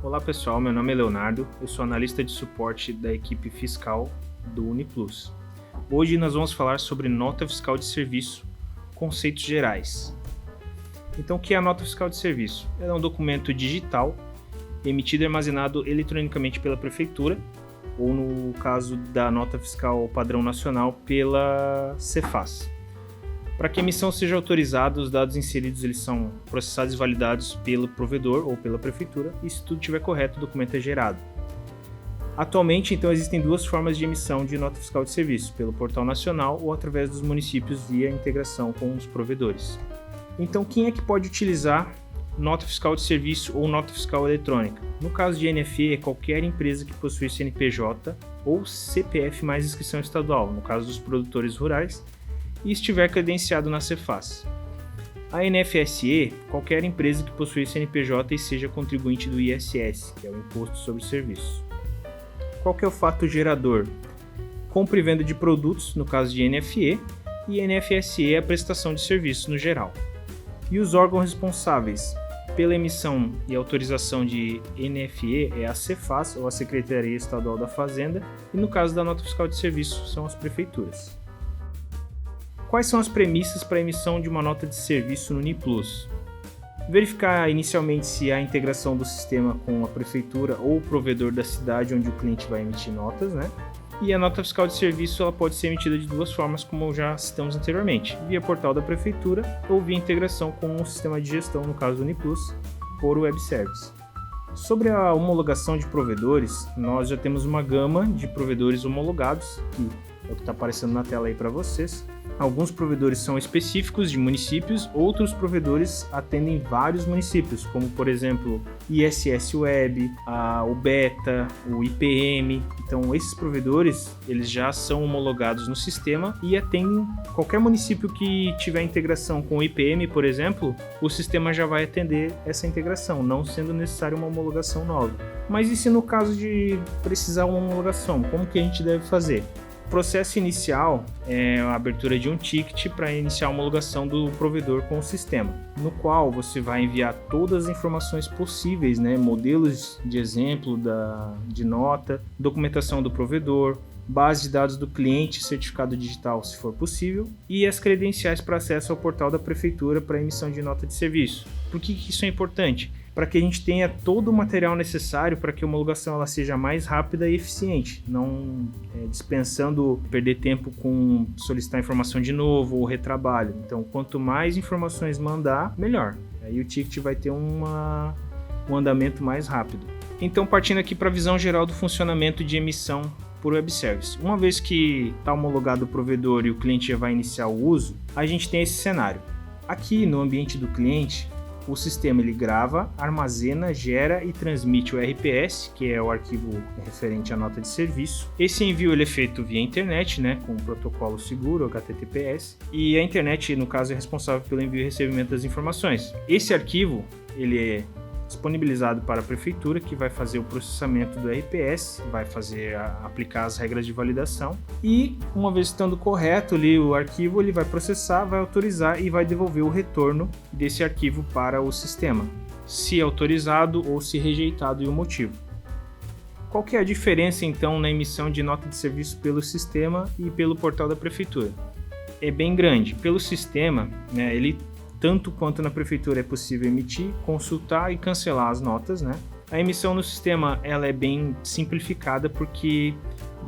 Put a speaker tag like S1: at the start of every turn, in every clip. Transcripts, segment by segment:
S1: Olá pessoal, meu nome é Leonardo, eu sou analista de suporte da equipe fiscal do Uniplus. Hoje nós vamos falar sobre nota fiscal de serviço, conceitos gerais. Então, o que é a nota fiscal de serviço? Ela é um documento digital emitido e armazenado eletronicamente pela prefeitura, ou no caso da nota fiscal padrão nacional, pela Cefaz. Para que a emissão seja autorizada, os dados inseridos eles são processados e validados pelo provedor ou pela prefeitura, e se tudo estiver correto, o documento é gerado. Atualmente, então, existem duas formas de emissão de nota fiscal de serviço, pelo portal nacional ou através dos municípios via integração com os provedores. Então, quem é que pode utilizar nota fiscal de serviço ou nota fiscal eletrônica? No caso de NFE, é qualquer empresa que possui CNPJ ou CPF mais inscrição estadual, no caso dos produtores rurais, e estiver credenciado na Cefaz. A NFSE, qualquer empresa que possui CNPJ e seja contribuinte do ISS, que é o Imposto sobre Serviços. Qual que é o fato gerador? Compra e venda de produtos, no caso de NFE, e NFSE é a prestação de serviços no geral. E os órgãos responsáveis pela emissão e autorização de NFE é a Cefaz, ou a Secretaria Estadual da Fazenda, e no caso da nota fiscal de serviço são as prefeituras. Quais são as premissas para a emissão de uma nota de serviço no Uniplus? Verificar inicialmente se há integração do sistema com a prefeitura ou o provedor da cidade onde o cliente vai emitir notas, né? E a nota fiscal de serviço ela pode ser emitida de duas formas, como já citamos anteriormente, via portal da prefeitura ou via integração com o sistema de gestão, no caso do Uniplus, por web service. Sobre a homologação de provedores, nós já temos uma gama de provedores homologados, que é o que está aparecendo na tela aí para vocês. Alguns provedores são específicos de municípios, outros provedores atendem vários municípios, como por exemplo ISS Web, o Beta, o IPM. Então esses provedores eles já são homologados no sistema e atendem qualquer município que tiver integração com o IPM, por exemplo, o sistema já vai atender essa integração, não sendo necessária uma homologação nova. Mas e se no caso de precisar uma homologação, como que a gente deve fazer? O processo inicial é a abertura de um ticket para iniciar a homologação do provedor com o sistema, no qual você vai enviar todas as informações possíveis, né? Modelos de exemplo de nota, documentação do provedor, base de dados do cliente, certificado digital se for possível, e as credenciais para acesso ao portal da prefeitura para emissão de nota de serviço. Por que isso é importante? Para que a gente tenha todo o material necessário para que a homologação ela seja mais rápida e eficiente, não dispensando perder tempo com solicitar informação de novo ou retrabalho. Então, quanto mais informações mandar, melhor. Aí o ticket vai ter um andamento mais rápido. Então, partindo aqui para a visão geral do funcionamento de emissão por web service. Uma vez que está homologado o provedor e o cliente já vai iniciar o uso, a gente tem esse cenário. Aqui no ambiente do cliente, o sistema ele grava, armazena, gera e transmite o RPS, que é o arquivo referente à nota de serviço. Esse envio ele é feito via internet, né, com um protocolo seguro, HTTPS, e a internet, no caso, é responsável pelo envio e recebimento das informações. Esse arquivo ele é disponibilizado para a prefeitura, que vai fazer o processamento do RPS, vai aplicar as regras de validação e, uma vez estando correto ali o arquivo, ele vai processar, vai autorizar e vai devolver o retorno desse arquivo para o sistema, se autorizado ou se rejeitado e o motivo. Qual que é a diferença então na emissão de nota de serviço pelo sistema e pelo portal da prefeitura? É bem grande. Pelo sistema, né, ele tanto quanto na prefeitura é possível emitir, consultar e cancelar as notas, né? A emissão no sistema ela é bem simplificada porque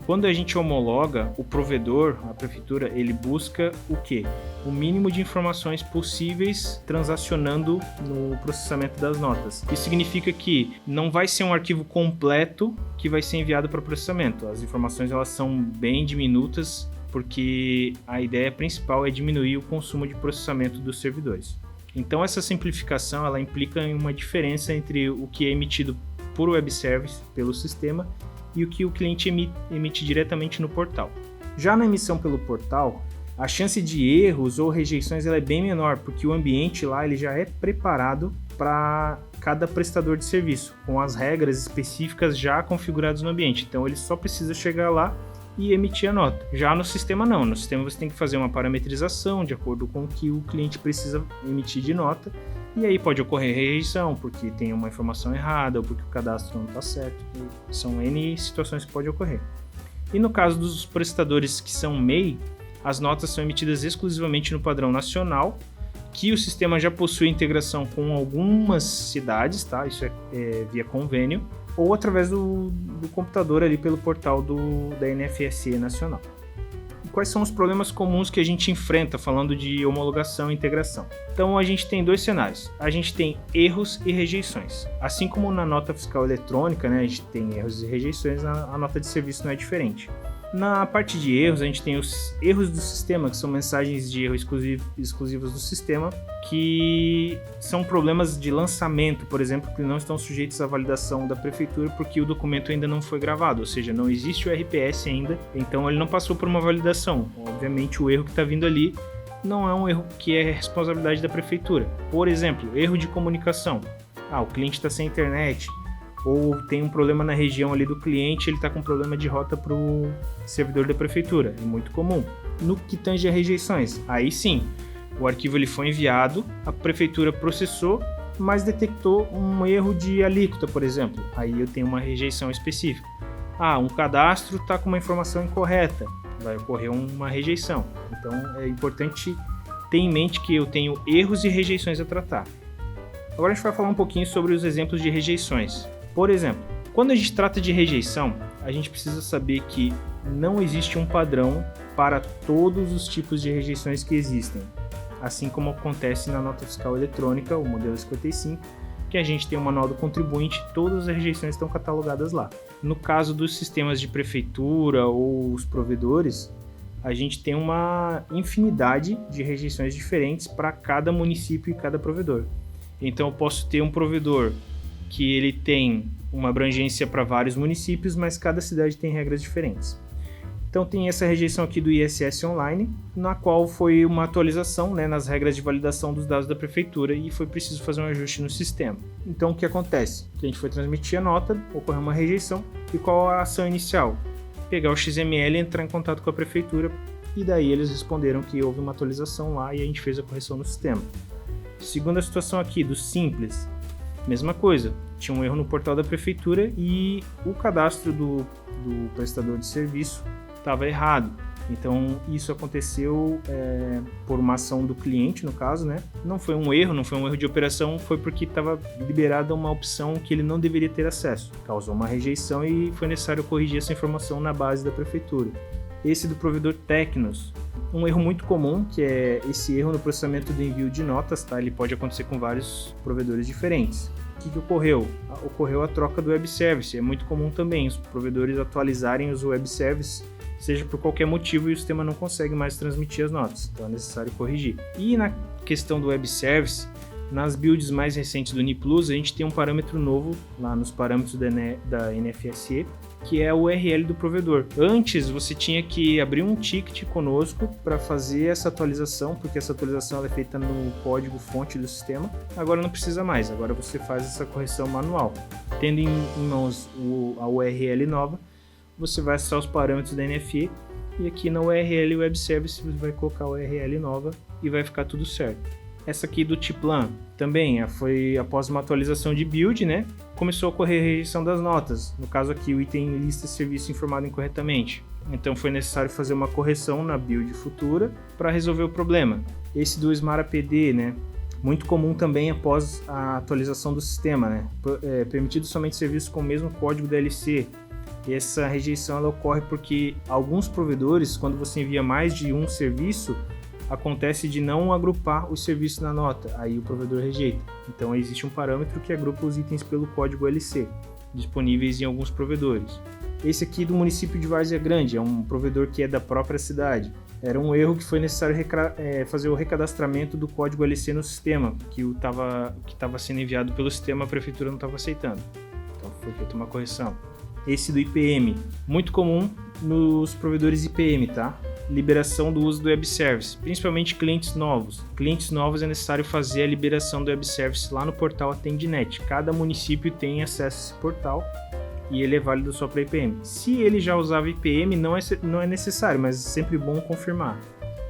S1: quando a gente homologa, o provedor, a prefeitura, ele busca o quê? O mínimo de informações possíveis transacionando no processamento das notas. Isso significa que não vai ser um arquivo completo que vai ser enviado para processamento. As informações elas são bem diminutas, porque a ideia principal é diminuir o consumo de processamento dos servidores. Então essa simplificação ela implica em uma diferença entre o que é emitido por web service pelo sistema e o que o cliente emite diretamente no portal. Já na emissão pelo portal, a chance de erros ou rejeições ela é bem menor, porque o ambiente lá ele já é preparado para cada prestador de serviço, com as regras específicas já configuradas no ambiente. Então ele só precisa chegar lá e emitir a nota. Já no sistema não, no sistema você tem que fazer uma parametrização de acordo com o que o cliente precisa emitir de nota, e aí pode ocorrer rejeição porque tem uma informação errada ou porque o cadastro não está certo. São N situações que podem ocorrer. E no caso dos prestadores que são MEI, as notas são emitidas exclusivamente no padrão nacional, que o sistema já possui integração com algumas cidades, tá? Isso é via convênio, ou através do computador ali pelo portal da NFSE nacional. Quais são os problemas comuns que a gente enfrenta falando de homologação e integração? Então a gente tem dois cenários. A gente tem erros e rejeições. Assim como na nota fiscal eletrônica, né, a gente tem erros e rejeições, a nota de serviço não é diferente. Na parte de erros, a gente tem os erros do sistema, que são mensagens de erro exclusivas do sistema, que são problemas de lançamento, por exemplo, que não estão sujeitos à validação da prefeitura porque o documento ainda não foi gravado, ou seja, não existe o RPS ainda, então ele não passou por uma validação. Obviamente o erro que está vindo ali não é um erro que é responsabilidade da prefeitura. Por exemplo, erro de comunicação. O cliente está sem internet, ou tem um problema na região ali do cliente, ele está com problema de rota para o servidor da prefeitura, é muito comum. No que tange a rejeições, aí sim, o arquivo ele foi enviado, a prefeitura processou, mas detectou um erro de alíquota, por exemplo, aí eu tenho uma rejeição específica. Um cadastro está com uma informação incorreta, vai ocorrer uma rejeição. Então é importante ter em mente que eu tenho erros e rejeições a tratar. Agora a gente vai falar um pouquinho sobre os exemplos de rejeições. Por exemplo, quando a gente trata de rejeição, a gente precisa saber que não existe um padrão para todos os tipos de rejeições que existem. Assim como acontece na nota fiscal eletrônica, o modelo 55, que a gente tem o manual do contribuinte, todas as rejeições estão catalogadas lá. No caso dos sistemas de prefeitura ou os provedores, a gente tem uma infinidade de rejeições diferentes para cada município e cada provedor. Então eu posso ter um provedor que ele tem uma abrangência para vários municípios, mas cada cidade tem regras diferentes. Então tem essa rejeição aqui do ISS Online, na qual foi uma atualização, né, nas regras de validação dos dados da prefeitura e foi preciso fazer um ajuste no sistema. Então o que acontece? O cliente foi transmitir a nota, ocorreu uma rejeição, e qual a ação inicial? Pegar o XML e entrar em contato com a prefeitura, e daí eles responderam que houve uma atualização lá e a gente fez a correção no sistema. Segunda situação aqui, do Simples. Mesma coisa, tinha um erro no portal da prefeitura e o cadastro do prestador de serviço estava errado. Então isso aconteceu por uma ação do cliente, no caso, né? Não foi um erro de operação, foi porque estava liberada uma opção que ele não deveria ter acesso. Causou uma rejeição e foi necessário corrigir essa informação na base da prefeitura. Esse do provedor Tecnos, um erro muito comum, que é esse erro no processamento do envio de notas, tá? Ele pode acontecer com vários provedores diferentes. O que ocorreu? Ocorreu a troca do web service. É muito comum também os provedores atualizarem os web services, seja por qualquer motivo, e o sistema não consegue mais transmitir as notas. Então é necessário corrigir. E na questão do web service, nas builds mais recentes do UniPlus, a gente tem um parâmetro novo lá nos parâmetros da NFSE, que é o URL do provedor. Antes você tinha que abrir um ticket conosco para fazer essa atualização, porque essa atualização ela é feita no código fonte do sistema. Agora não precisa mais, agora você faz essa correção manual. Tendo em mãos a URL nova, você vai acessar os parâmetros da NFE e aqui na URL Web Service você vai colocar a URL nova e vai ficar tudo certo. Essa aqui do Tiplan também foi após uma atualização de build, né? Começou a ocorrer a rejeição das notas. No caso aqui, o item lista serviço informado incorretamente. Então foi necessário fazer uma correção na build futura para resolver o problema. Esse do Smart APD, né? Muito comum também após a atualização do sistema, né? Permitido somente serviços com o mesmo código DLC. E essa rejeição ela ocorre porque alguns provedores, quando você envia mais de um serviço, acontece de não agrupar os serviços na nota, aí o provedor rejeita. Então existe um parâmetro que agrupa os itens pelo código LC, disponíveis em alguns provedores. Esse aqui do município de Várzea Grande, é um provedor que é da própria cidade. Era um erro que foi necessário fazer o recadastramento do código LC no sistema, que estava sendo enviado pelo sistema, a prefeitura não estava aceitando. Então foi feita uma correção. Esse do IPM, muito comum nos provedores IPM, tá? Liberação do uso do web service, principalmente clientes novos. Clientes novos é necessário fazer a liberação do web service lá no portal AtendeNet. Cada município tem acesso a esse portal e ele é válido só para IPM. Se ele já usava IPM, não é necessário, mas é sempre bom confirmar.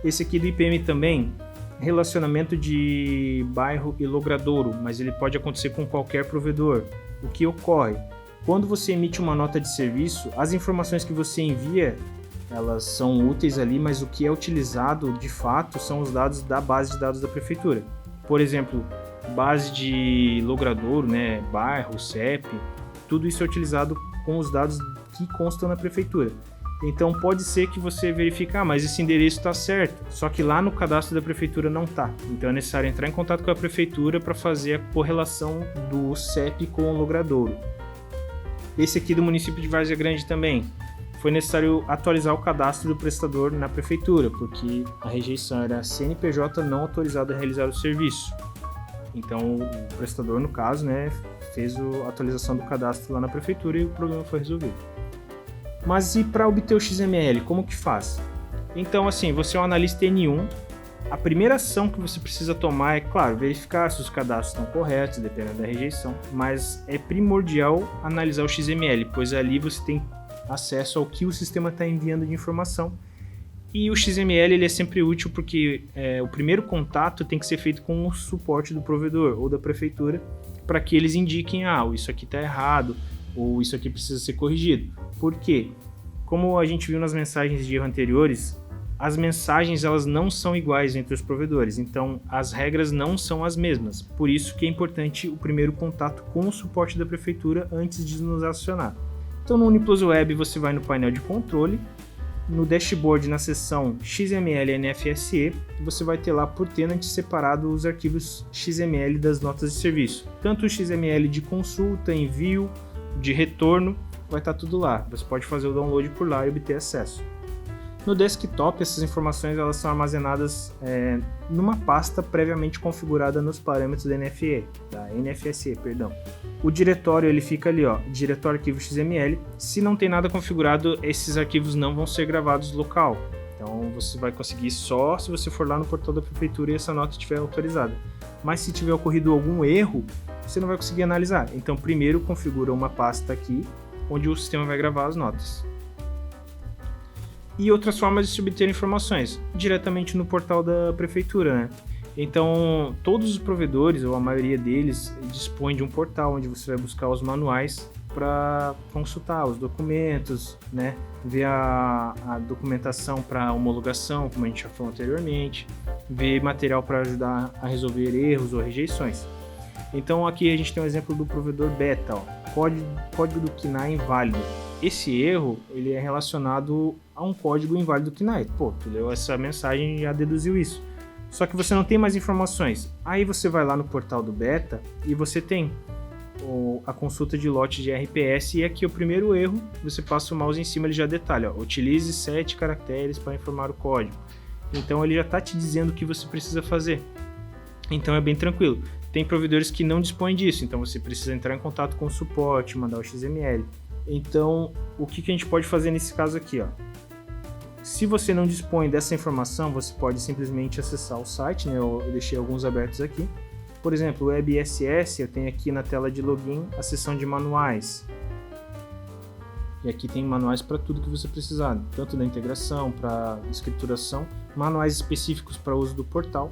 S1: Esse aqui do IPM também, relacionamento de bairro e logradouro, mas ele pode acontecer com qualquer provedor. O que ocorre? Quando você emite uma nota de serviço, as informações que você envia, elas são úteis ali, mas o que é utilizado de fato são os dados da base de dados da prefeitura. Por exemplo, base de logradouro, né, bairro, CEP, tudo isso é utilizado com os dados que constam na prefeitura. Então pode ser que você verifique, mas esse endereço está certo, só que lá no cadastro da prefeitura não está. Então é necessário entrar em contato com a prefeitura para fazer a correlação do CEP com o logradouro. Esse aqui do município de Várzea Grande também. Foi necessário atualizar o cadastro do prestador na prefeitura, porque a rejeição era CNPJ não autorizado a realizar o serviço. Então o prestador, no caso, né, fez a atualização do cadastro lá na prefeitura e o problema foi resolvido. Mas e para obter o XML, como que faz? Então, assim, você é um analista N1, a primeira ação que você precisa tomar é, claro, verificar se os cadastros estão corretos, dependendo da rejeição, mas é primordial analisar o XML, pois ali você tem acesso ao que o sistema está enviando de informação. E o XML ele é sempre útil porque o primeiro contato tem que ser feito com o suporte do provedor ou da prefeitura, para que eles indiquem, isso aqui está errado, ou isso aqui precisa ser corrigido. Por quê? Como a gente viu nas mensagens de erro anteriores, as mensagens elas não são iguais entre os provedores, então as regras não são as mesmas. Por isso que é importante o primeiro contato com o suporte da prefeitura antes de nos acionar. Então no Uniplus Web você vai no painel de controle, no dashboard na seção XML NFSE, você vai ter lá por tenant separado os arquivos XML das notas de serviço. Tanto o XML de consulta, envio, de retorno, vai estar tudo lá. Você pode fazer o download por lá e obter acesso. No desktop, essas informações elas são armazenadas numa pasta previamente configurada nos parâmetros da NFSE. O diretório ele fica ali, diretório arquivo XML. Se não tem nada configurado, esses arquivos não vão ser gravados local. Então você vai conseguir só se você for lá no portal da prefeitura e essa nota estiver autorizada. Mas se tiver ocorrido algum erro, você não vai conseguir analisar. Então primeiro configura uma pasta aqui, onde o sistema vai gravar as notas. E outras formas de se obter informações, diretamente no portal da prefeitura, né? Então, todos os provedores, ou a maioria deles, dispõem de um portal onde você vai buscar os manuais para consultar os documentos, né? Ver a documentação para homologação, como a gente já falou anteriormente, ver material para ajudar a resolver erros ou rejeições. Então aqui a gente tem um exemplo do provedor beta, código do KNAI inválido. Esse erro ele é relacionado a um código inválido do KNAI. Tu leu essa mensagem e já deduziu isso. Só que você não tem mais informações. Aí você vai lá no portal do beta e você tem a consulta de lote de RPS e aqui o primeiro erro, você passa o mouse em cima, ele já detalha, utilize 7 caracteres para informar o código. Então ele já está te dizendo o que você precisa fazer. Então é bem tranquilo. Tem provedores que não dispõem disso, então você precisa entrar em contato com o suporte, mandar o XML. Então, o que a gente pode fazer nesse caso aqui? Se você não dispõe dessa informação, você pode simplesmente acessar o site, né? Eu deixei alguns abertos aqui. Por exemplo, o WebSS, eu tenho aqui na tela de login a seção de manuais. E aqui tem manuais para tudo que você precisar, tanto da integração, para escrituração, manuais específicos para uso do portal.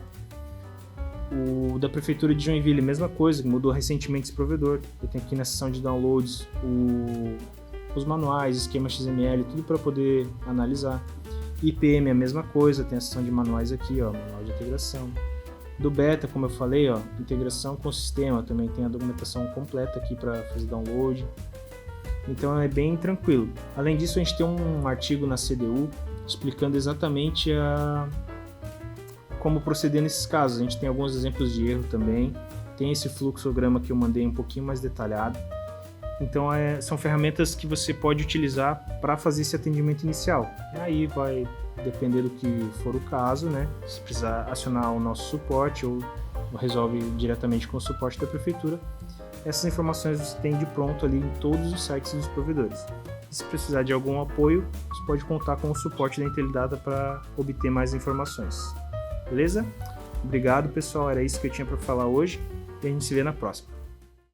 S1: O da Prefeitura de Joinville, mesma coisa, mudou recentemente esse provedor. Eu tenho aqui na seção de downloads os manuais, esquema XML, tudo para poder analisar. IPM é a mesma coisa, tem a seção de manuais aqui, manual de integração. Do beta, como eu falei, integração com o sistema, também tem a documentação completa aqui para fazer download. Então é bem tranquilo. Além disso, a gente tem um artigo na CDU explicando exatamente como proceder nesses casos. A gente tem alguns exemplos de erro também, tem esse fluxograma que eu mandei um pouquinho mais detalhado. Então são ferramentas que você pode utilizar para fazer esse atendimento inicial. Aí vai depender do que for o caso, né? Se precisar acionar o nosso suporte ou resolve diretamente com o suporte da prefeitura. Essas informações você tem de pronto ali em todos os sites dos provedores. E se precisar de algum apoio, você pode contar com o suporte da Intelidata para obter mais informações. Beleza? Obrigado, pessoal. Era isso que eu tinha para falar hoje e a gente se vê na próxima.